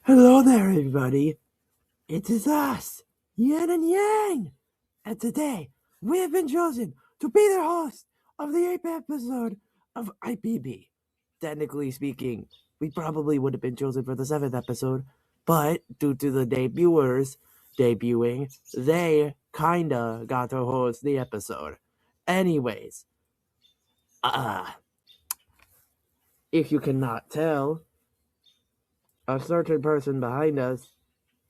Hello there, everybody. It is us, Yin and Yang. And today, we have been chosen to be the host of the 8th episode of IPB. Technically speaking, we probably would have been chosen for the 7th episode, but due to the debuters debuting, they kinda got to host the episode. Anyways, if you cannot tell, a certain person behind us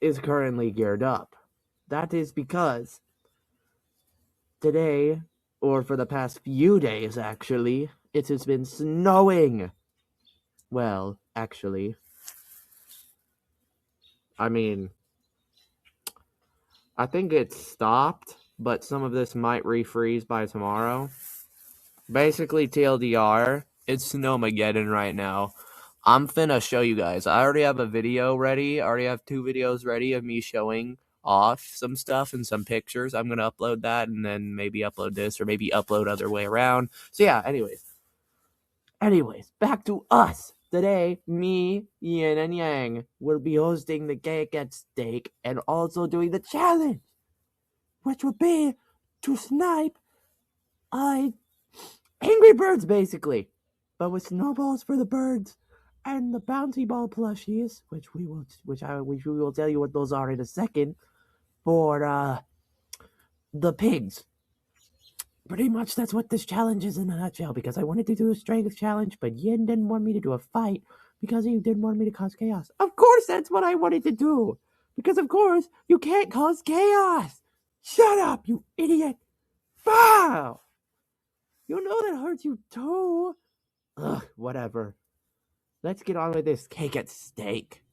is currently geared up. That is because today, or for the past few days actually, it has been snowing. Well, actually, I mean, I think it stopped, but some of this might refreeze by tomorrow. Basically, TLDR, it's Snowmageddon right now. I'm finna show you guys. I already have a video ready. I already have 2 videos ready of me showing off some stuff and some pictures. I'm gonna upload that and then maybe upload this or maybe upload other way around. So yeah, anyways, back to us. Today, me, Yin and Yang, will be hosting the Cake at Steak and also doing the challenge, which will be to snipe Angry Birds, basically, but with snowballs for the birds and the bouncy ball plushies, which we will tell you what those are in a second, for the pigs. Pretty much that's what this challenge is in a nutshell, because I wanted to do a strength challenge, but Yin didn't want me to do a fight because he didn't want me to cause chaos. Of course that's what I wanted to do, because of course you can't cause chaos. Shut up, you idiot. Wow. You know that hurts you too. Ugh, whatever. Let's get on with this Cake at Steak.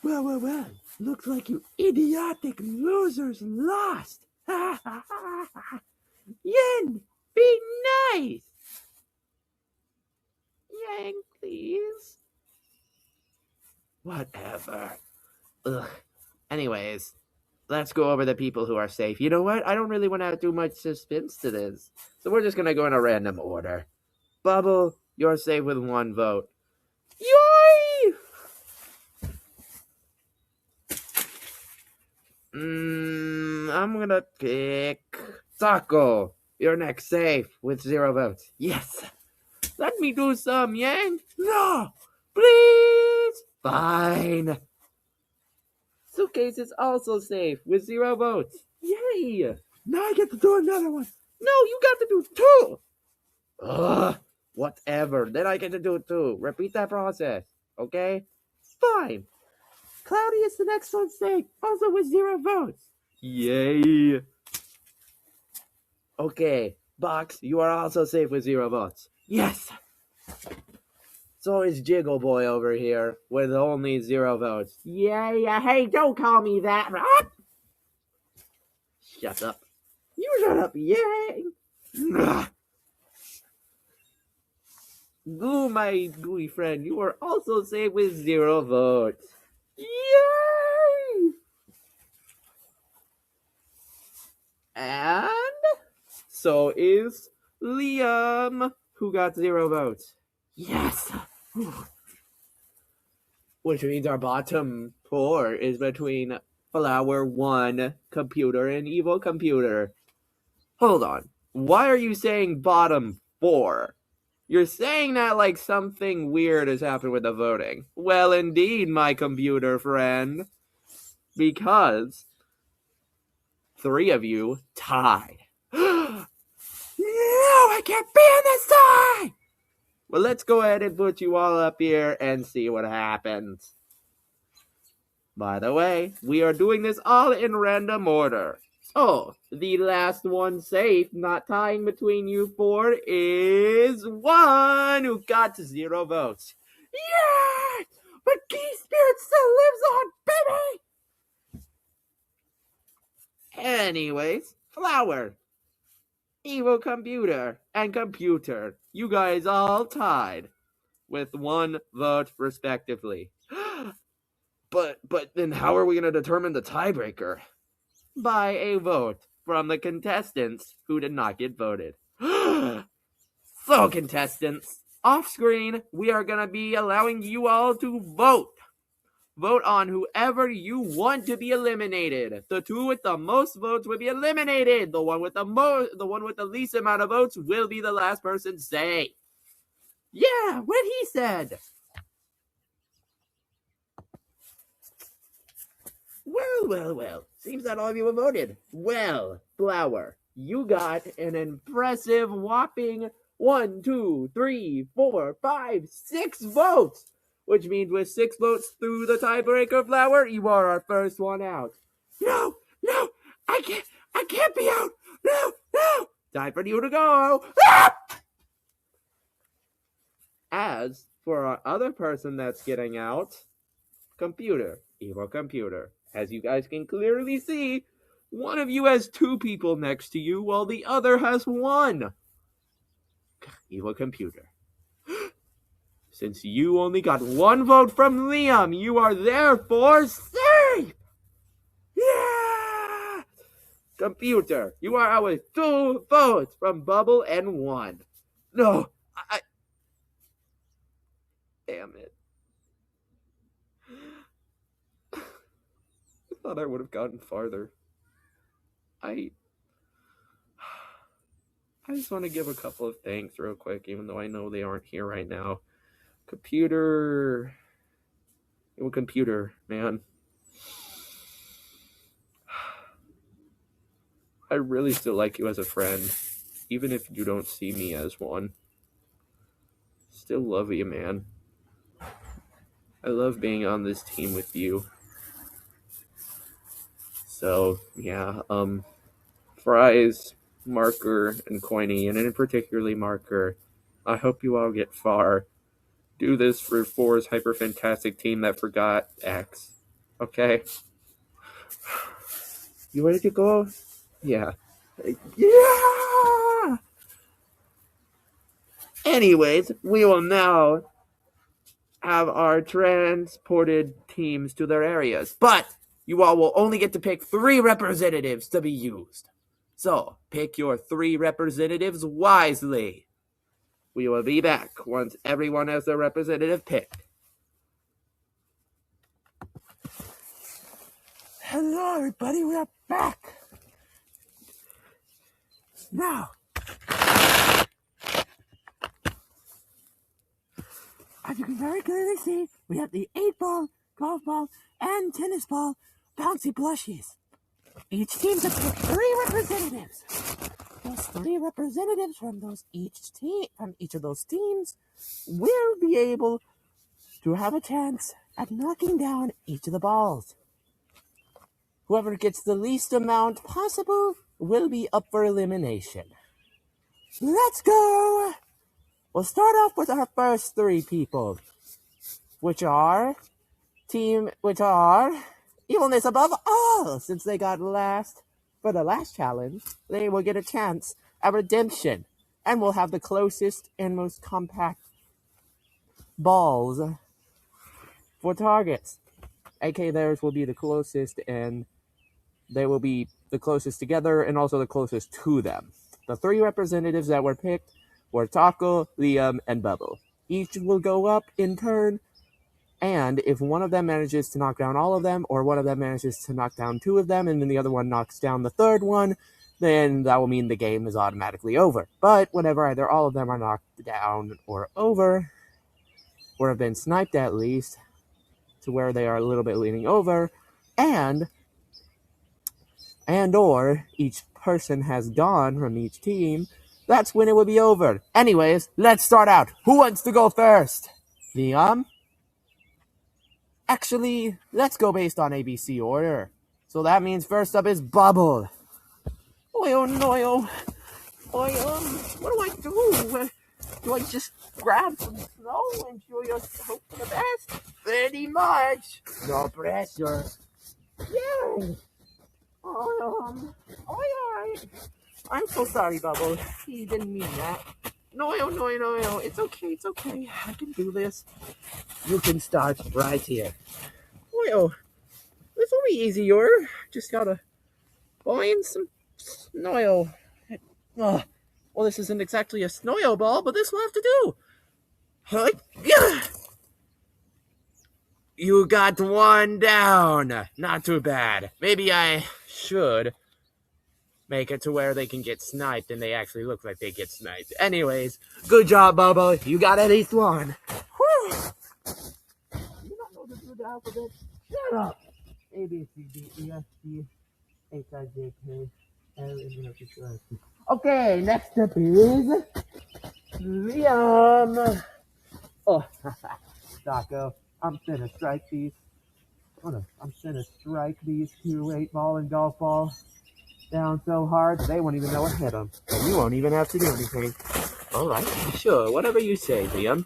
Well. Looks like you idiotic losers lost. Yin, be nice. Yang, please. Whatever. Ugh. Anyways, let's go over the people who are safe. You know what? I don't really want to do much suspense to this. So we're just going to go in a random order. Bubble, you're safe with 1 vote. Yay! I'm going to pick Taco. You're next, safe with 0 votes. Yes. Let me do some, Yang. No, please. Fine. Suitcase is also safe with 0 votes. Yay! Now I get to do another one. No, you got to do 2. Ugh, whatever. Then I get to do 2. Repeat that process, okay? Fine. Cloudy is the next one safe, also with 0 votes. Yay! Okay, Box, you are also safe with 0 votes. Yes! So is Jiggle Boy over here with only 0 votes. Yay! Hey, don't call me that! Shut up. You shut up, yay! Goo, my gooey friend, you are also safe with 0 votes. Yay! And so is Liam, who got 0 votes. Yes! Which means our bottom 4 is between Flower 1, Computer, and Evil Computer. Hold on. Why are you saying bottom 4? You're saying that like something weird has happened with the voting. Well, indeed, my computer friend. Because 3 of you tied. No, I can't be on this side! Well, let's go ahead and put you all up here and see what happens. By the way, we are doing this all in random order. So, the last one safe, not tying between you 4, is 1 who got 0 votes. Yeah! But Key Spirit still lives on, baby! Anyways, Flower, Evil Computer, and Computer, you guys all tied with 1 vote respectively. But then how are we going to determine the tiebreaker? By a vote from the contestants who did not get voted. So, contestants, off screen, we are going to be allowing you all to vote. Vote on whoever you want to be eliminated. The two with the most votes will be eliminated. The one with the least amount of votes will be the last person say. Yeah, what he said. Well. Seems that all of you have voted. Well, Flower, you got an impressive whopping 1, 2, 3, 4, 5, 6 votes. Which means with 6 votes through the tiebreaker, Flower, you are our first one out. No, I can't be out. No. Time for you to go. As for our other person that's getting out, evil computer. As you guys can clearly see, one of you has 2 people next to you while the other has 1. Evil computer. Since you only got 1 vote from Liam, you are therefore safe! Yeah! Computer, you are out with 2 votes from Bubble and 1. No, damn it. I thought I would have gotten farther. I just want to give a couple of thanks real quick, even though I know they aren't here right now. Computer, man. I really still like you as a friend, even if you don't see me as one. Still love you, man. I love being on this team with you. So, yeah, Fries, Marker, and Coiny, and in particularly Marker, I hope you all get far. Do this for 4's hyper fantastic team that forgot X. Okay? You ready to go? Yeah. Yeah! Anyways, we will now have our transported teams to their areas. But you all will only get to pick 3 representatives to be used. So, pick your 3 representatives wisely. We will be back once everyone has their representative picked. Hello, everybody. We are back. Now, as you can very clearly see, we have the 8-ball, golf ball, and tennis ball bouncy plushies. Each team can pick 3 representatives. Those 3 representatives from each of those teams will be able to have a chance at knocking down each of the balls. Whoever gets the least amount possible will be up for elimination. Let's go! We'll start off with our first 3 people, which are Evilness Above All. Since they got last for the last challenge, they will get a chance at redemption, and will have the closest and most compact balls for targets. AK theirs will be the closest, and they will be the closest together and also the closest to them. The 3 representatives that were picked were Taco, Liam, and Bubble. Each will go up in turn, and if one of them manages to knock down all of them, or one of them manages to knock down 2 of them, and then the other one knocks down the 3rd one, then that will mean the game is automatically over. But whenever either all of them are knocked down or over, or have been sniped at least, to where they are a little bit leaning over, and or each person has gone from each team, that's when it will be over. Anyways, let's start out. Who wants to go first? Liam? Actually, let's go based on ABC order. So that means first up is Bubble. Oyo, noyo. Oyo, what do I do? Do I just grab some snow and just hope for the best? Pretty much. No pressure. Yeah. I'm so sorry, Bubble. He didn't mean that. No. It's okay. I can do this. You can start right here. Well, this will be easier. Just gotta find some snow. Well, this isn't exactly a snow ball, but this will have to do. You got one down. Not too bad. Maybe I should make it to where they can get sniped and they actually look like they get sniped. Anyways, good job, Bobo. You got at least one. Whew. You not know the alphabet? Shut up. A, B, C, D, E, F, G, H, I, J, K, L, M, N, O, P, Q, R, S, T. Okay, next up is Liam. Oh, Taco. I'm finna strike these. I'm finna strike these 2 8-ball and golf ball down so hard they won't even know what hit them. And you won't even have to do anything. All right, sure, whatever you say, Liam.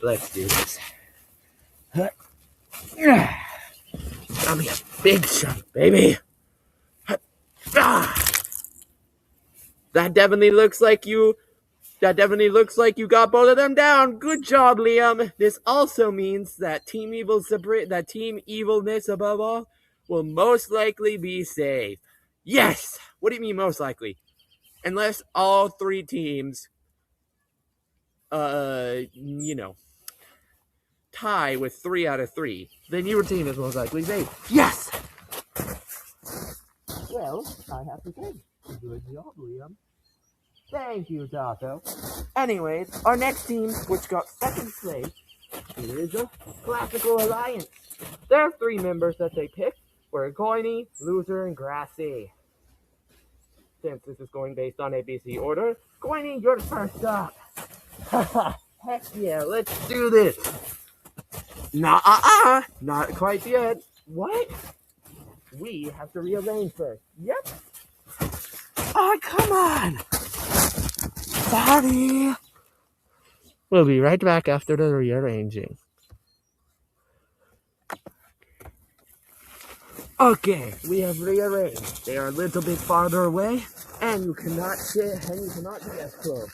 Let's do this. Got me a big shot, baby. That definitely looks like you got both of them down. Good job, Liam. This also means that Team Evilness above all will most likely be safe. Yes! What do you mean most likely? Unless all 3 teams tie with 3 out of 3, then your team is most likely safe. Yes! Well, I have to say, good job, Liam. Thank you, Taco. Anyways, our next team, which got 2nd place, is a Classical Alliance. Their 3 members that they picked were Coiny, Loser, and Grassy. Since this is going based on ABC order, Coiny, you're first up. Heck yeah, let's do this. Not quite yet. What? We have to rearrange first. Yep. Oh, come on. Sorry. We'll be right back after the rearranging. Okay, we have rearranged. They are a little bit farther away, and you cannot be as close.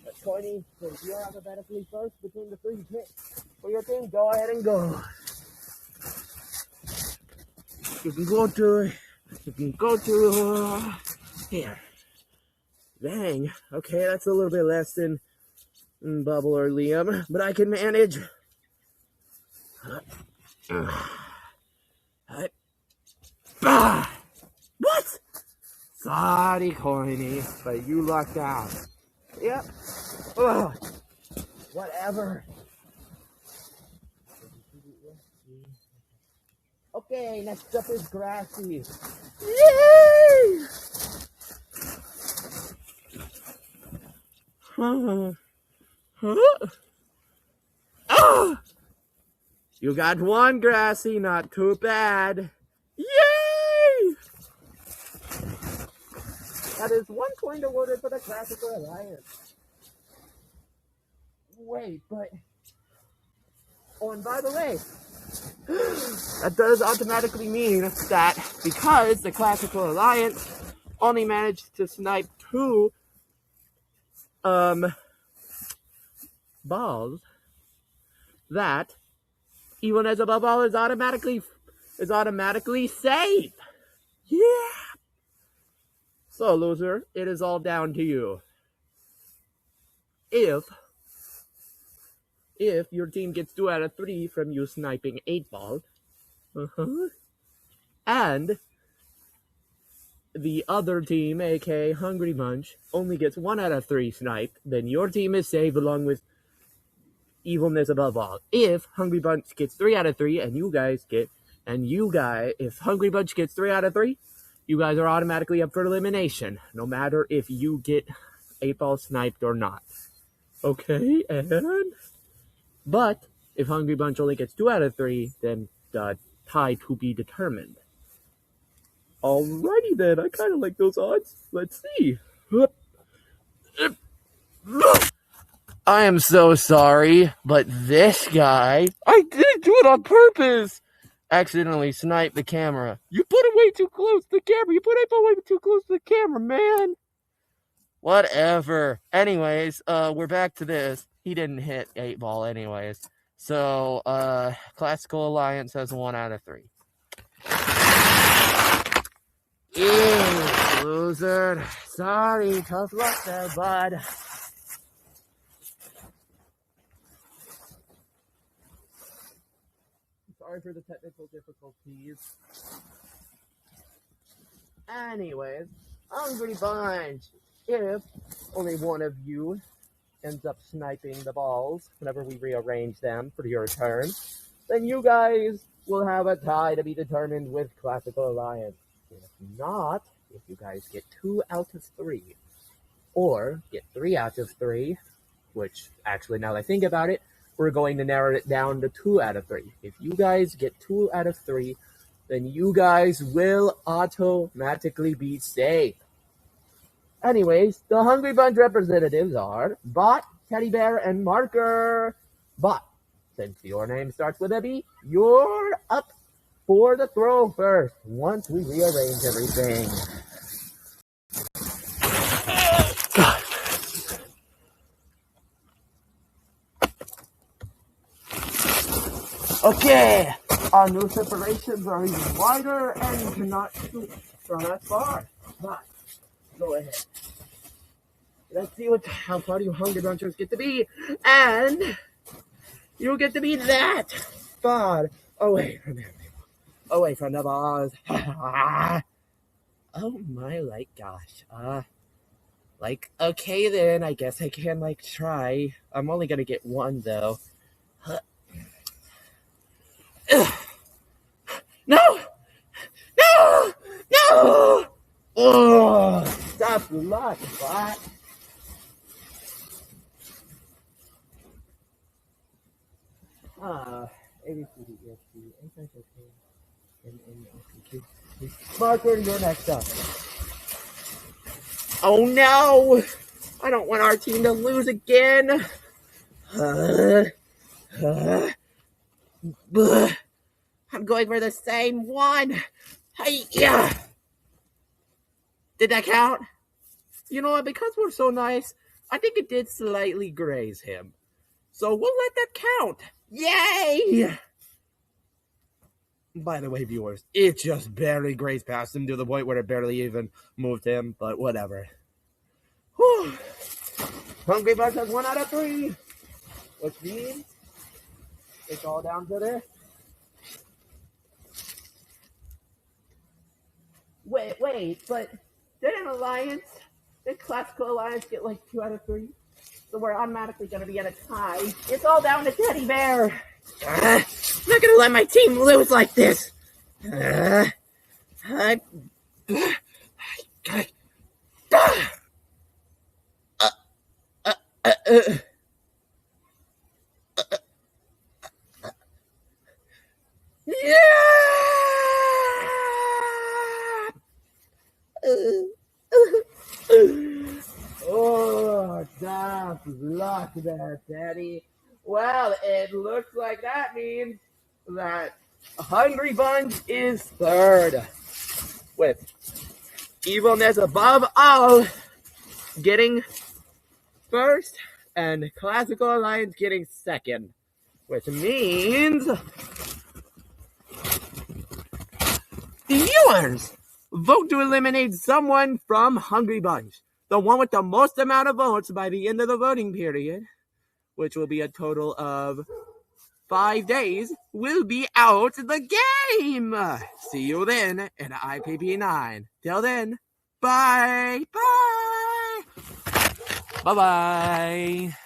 But Coiny, since you're alphabetically first between the 3 picks for your team, go ahead and go. You can go to here. Dang. Okay, that's a little bit less than Bubble or Liam, but I can manage. What? Sorry, Coiny, but you lucked out. Yep. Ugh. Whatever. Okay, next up is Grassy. Yay! You got one, Grassy, not too bad. Yay! That is 1 point awarded for the Classical Alliance. Wait, but... Oh, and by the way, that does automatically mean that because the Classical Alliance only managed to snipe 2 balls, that even as above all is automatically safe. Yeah. So, Loser, it is all down to you. If your team gets 2 out of 3 from you sniping 8 balls, and the other team, aka Hungry Bunch, only gets 1 out of 3 sniped, then your team is safe along with Evilness above all. If Hungry Bunch gets 3 out of 3 if Hungry Bunch gets 3 out of 3, you guys are automatically up for elimination, no matter if you get 8 balls sniped or not. Okay, but if Hungry Bunch only gets 2 out of 3, then the tie to be determined. Alrighty then, I kind of like those odds. Let's see. I am so sorry, but this guy, I didn't do it on purpose, accidentally sniped the camera. You put it way too close to the camera. You put it way too close to the camera, man. Whatever. Anyways, we're back to this. He didn't hit 8 ball anyways. So, Classical Alliance has 1 out of 3. Ew, Loser. Sorry, tough luck there, bud. sorry for the technical difficulties. Anyways, Hungry Bunch. If only one of you ends up sniping the balls whenever we rearrange them for your turn, then you guys will have a tie to be determined with Classical Alliance. If not, if you guys get 2 out of 3, or get 3 out of 3, which actually now that I think about it, we're going to narrow it down to 2 out of 3. If you guys get 2 out of 3, then you guys will automatically be safe. Anyways, the Hungry Bunch representatives are Bot, Teddy Bear, and Marker. Bot, since your name starts with a B, you're up for the throw first, once we rearrange everything. Okay, our new separations are even wider and you cannot shoot from that far. But go ahead. Let's see how far you Hungry Bunchers get to be. And you get to be that far away from him. Away from the balls. Oh my gosh. Okay then, I guess I can try. I'm only gonna get 1 though. No! No! No! Oh, stop luck, bot. A, B, C, D, E, F, G, H, I, J, K, L, M, N, O, P, Q. Marker, you're next up. Oh no! I don't want our team to lose again. I'm going for the same one. Yeah. Did that count? You know what? Because we're so nice, I think it did slightly graze him. So we'll let that count. Yay! By the way, viewers, it just barely grazed past him to the point where it barely even moved him, but whatever. Whew. Hungry Bunch has 1 out of 3, which means it's all down to this. Wait, but did Classical Alliance get 2 out of 3? So we're automatically going to be at a tie. It's all down to Teddy Bear. I'm not going to let my team lose like this. Oh, tough luck there, Teddy. Well, it looks like that means that Hungry Bunch is third, with Evilness above all getting first and Classical Alliance getting second, which means viewers vote to eliminate someone from Hungry Bunch. The one with the most amount of votes by the end of the voting period, which will be a total of 5 days, will be out the game. See you then in IPB 9. Till then, bye. Bye. Bye-bye.